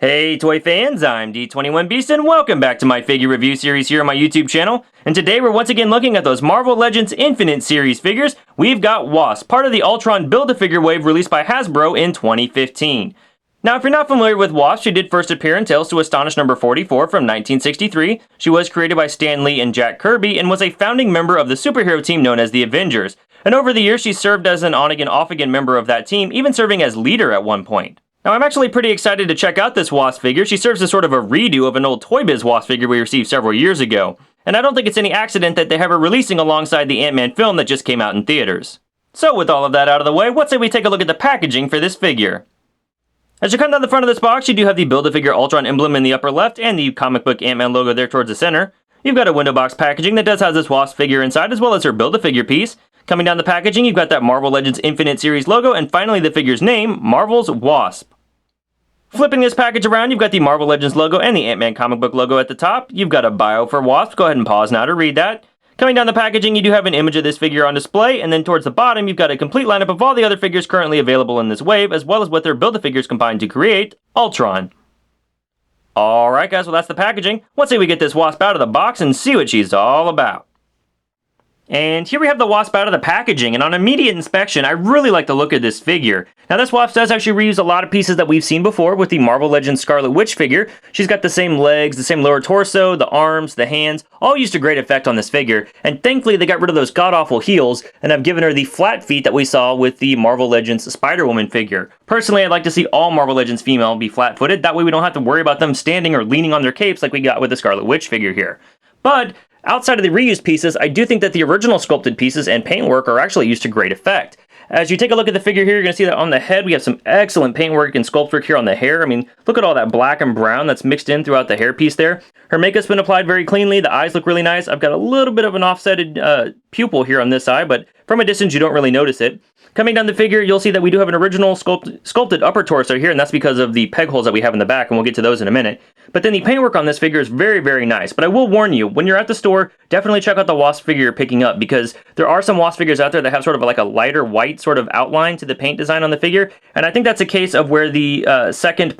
Hey toy fans, I'm D21Beast and welcome back to my figure review series here on my YouTube channel. And today we're once again looking at those Marvel Legends Infinite series figures. We've got Wasp, part of the Ultron Build-A-Figure wave released by Hasbro in 2015. Now if you're not familiar with Wasp, she did first appear in Tales to Astonish number 44 from 1963. She was created by Stan Lee and Jack Kirby and was a founding member of the superhero team known as the Avengers. And over the years she served as an on-again off-again member of that team, even serving as leader at one point. Now I'm actually pretty excited to check out this Wasp figure. She serves as sort of a redo of an old Toy Biz Wasp figure we received several years ago. And I don't think it's any accident that they have her releasing alongside the Ant-Man film that just came out in theaters. So with all of that out of the way, what say we take a look at the packaging for this figure? As you come down the front of this box, you do have the Build-A-Figure Ultron emblem in the upper left and the comic book Ant-Man logo there towards the center. You've got a window box packaging that does have this Wasp figure inside as well as her Build-A-Figure piece. Coming down the packaging, you've got that Marvel Legends Infinite series logo and finally the figure's name, Marvel's Wasp. Flipping this package around, you've got the Marvel Legends logo and the Ant-Man comic book logo at the top. You've got a bio for Wasp. Go ahead and pause now to read that. Coming down the packaging, you do have an image of this figure on display, and then towards the bottom, you've got a complete lineup of all the other figures currently available in this wave, as well as what their Build-A-Figures combined to create, Ultron. Alright guys, well that's the packaging. Let's say we get this Wasp out of the box and see what she's all about. And here we have the Wasp out of the packaging, and on immediate inspection, I really like the look of this figure. Now this Wasp does actually reuse a lot of pieces that we've seen before with the Marvel Legends Scarlet Witch figure. She's got the same legs, the same lower torso, the arms, the hands, all used to great effect on this figure, and thankfully they got rid of those god-awful heels, and have given her the flat feet that we saw with the Marvel Legends Spider-Woman figure. Personally, I'd like to see all Marvel Legends female be flat-footed, that way we don't have to worry about them standing or leaning on their capes like we got with the Scarlet Witch figure here. But outside of the reused pieces, I do think that the original sculpted pieces and paintwork are actually used to great effect. As you take a look at the figure here, you're going to see that on the head we have some excellent paintwork and sculpt work here on the hair. I mean, look at all that black and brown that's mixed in throughout the hairpiece there. Her makeup's been applied very cleanly, the eyes look really nice. I've got a little bit of an offsetted pupil here on this eye, but from a distance you don't really notice it. Coming down the figure, you'll see that we do have an original sculpted upper torso here, and that's because of the peg holes that we have in the back, and we'll get to those in a minute. But then the paintwork on this figure is very, very nice. But I will warn you, when you're at the store, definitely check out the Wasp figure you're picking up, because there are some Wasp figures out there that have sort of like a lighter white sort of outline to the paint design on the figure, and I think that's a case of where the second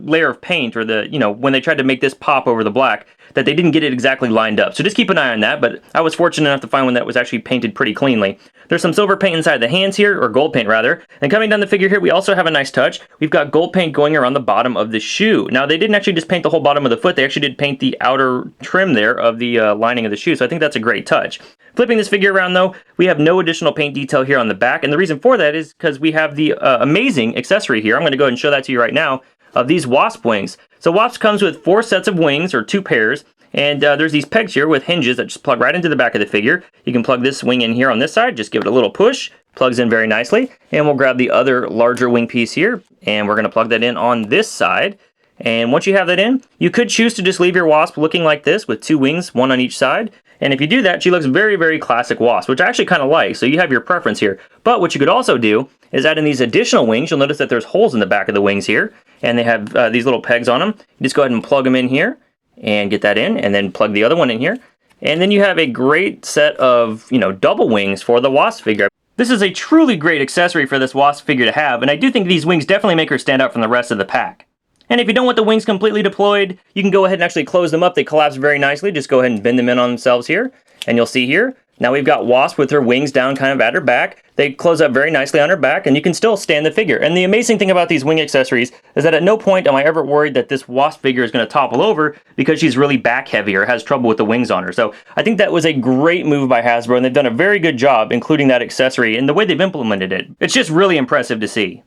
layer of paint, or the, when they tried to make this pop over the black, that they didn't get it exactly lined up. So just keep an eye on that, but I was fortunate enough to find one that was actually painted pretty cleanly. There's some silver paint inside the hands here, or gold paint rather, and coming down the figure here, we also have a nice touch. We've got gold paint going around the bottom of the shoe. Now, they didn't actually just paint the whole bottom of the foot, they actually did paint the outer trim there of the lining of the shoe, so I think that's a great touch. Flipping this figure around though, we have no additional paint detail here on the back, and the reason for that is because we have the amazing accessory here. I'm going to go ahead and show that to you right now, of these Wasp wings. So Wasp comes with 4 sets of wings, or 2 pairs, and there's these pegs here with hinges that just plug right into the back of the figure. You can plug this wing in here on this side, just give it a little push, plugs in very nicely, and we'll grab the other larger wing piece here, and we're going to plug that in on this side. And once you have that in, you could choose to just leave your Wasp looking like this with 2 wings, 1 on each side. And if you do that, she looks very, very classic Wasp, which I actually kind of like, so you have your preference here. But what you could also do is add in these additional wings. You'll notice that there's holes in the back of the wings here, and they have these little pegs on them. You just go ahead and plug them in here, and get that in, and then plug the other one in here. And then you have a great set of, double wings for the Wasp figure. This is a truly great accessory for this Wasp figure to have, and I do think these wings definitely make her stand out from the rest of the pack. And if you don't want the wings completely deployed, you can go ahead and actually close them up. They collapse very nicely. Just go ahead and bend them in on themselves here. And you'll see here, now we've got Wasp with her wings down kind of at her back. They close up very nicely on her back, and you can still stand the figure. And the amazing thing about these wing accessories is that at no point am I ever worried that this Wasp figure is going to topple over because she's really back heavy or has trouble with the wings on her. So I think that was a great move by Hasbro, and they've done a very good job including that accessory in the way they've implemented it. It's just really impressive to see.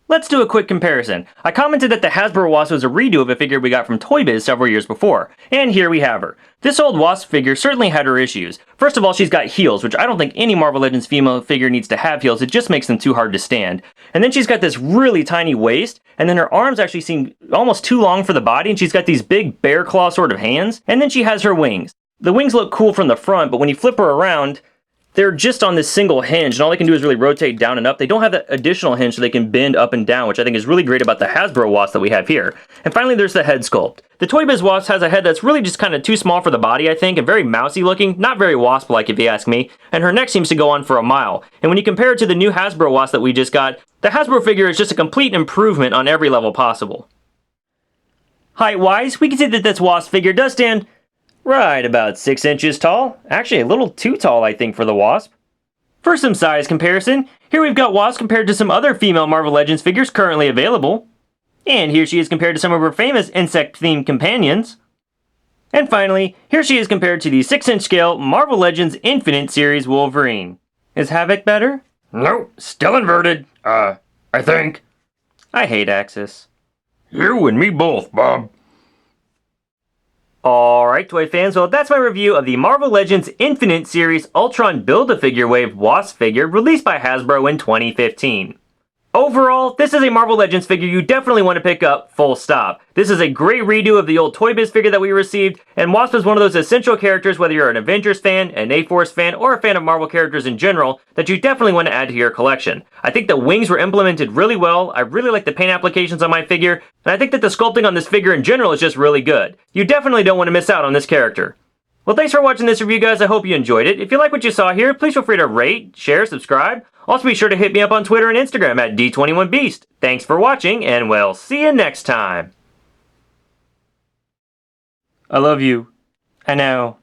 Let's do a quick comparison. I commented that the Hasbro Wasp was a redo of a figure we got from Toy Biz several years before, and here we have her. This old Wasp figure certainly had her issues. First of all, she's got heels, which I don't think any Marvel Legends female figure needs to have heels, it just makes them too hard to stand. And then she's got this really tiny waist, and then her arms actually seem almost too long for the body, and she's got these big bear claw sort of hands, and then she has her wings. The wings look cool from the front, but when you flip her around, they're just on this single hinge, and all they can do is really rotate down and up. They don't have that additional hinge so they can bend up and down, which I think is really great about the Hasbro Wasp that we have here. And finally, there's the head sculpt. The Toy Biz Wasp has a head that's really just kind of too small for the body, I think, and very mousy looking, not very Wasp-like if you ask me, and her neck seems to go on for a mile. And when you compare it to the new Hasbro Wasp that we just got, the Hasbro figure is just a complete improvement on every level possible. Height-wise, we can see that this Wasp figure does stand right about 6 inches tall. Actually, a little too tall, I think, for the Wasp. For some size comparison, here we've got Wasp compared to some other female Marvel Legends figures currently available. And here she is compared to some of her famous insect-themed companions. And finally, here she is compared to the 6-inch scale Marvel Legends Infinite Series Wolverine. Is Havoc better? Nope, still inverted. I think. I hate Axis. You and me both, Bob. Alright, toy fans, well that's my review of the Marvel Legends Infinite Series Ultron Build-A-Figure Wave Wasp figure released by Hasbro in 2015. Overall, this is a Marvel Legends figure you definitely want to pick up, full stop. This is a great redo of the old Toy Biz figure that we received, and Wasp is one of those essential characters, whether you're an Avengers fan, an A-Force fan, or a fan of Marvel characters in general, that you definitely want to add to your collection. I think the wings were implemented really well, I really like the paint applications on my figure, and I think that the sculpting on this figure in general is just really good. You definitely don't want to miss out on this character. Well, thanks for watching this review, guys. I hope you enjoyed it. If you like what you saw here, please feel free to rate, share, subscribe. Also, be sure to hit me up on Twitter and Instagram at D21Beast. Thanks for watching, and we'll see you next time. I love you. I know.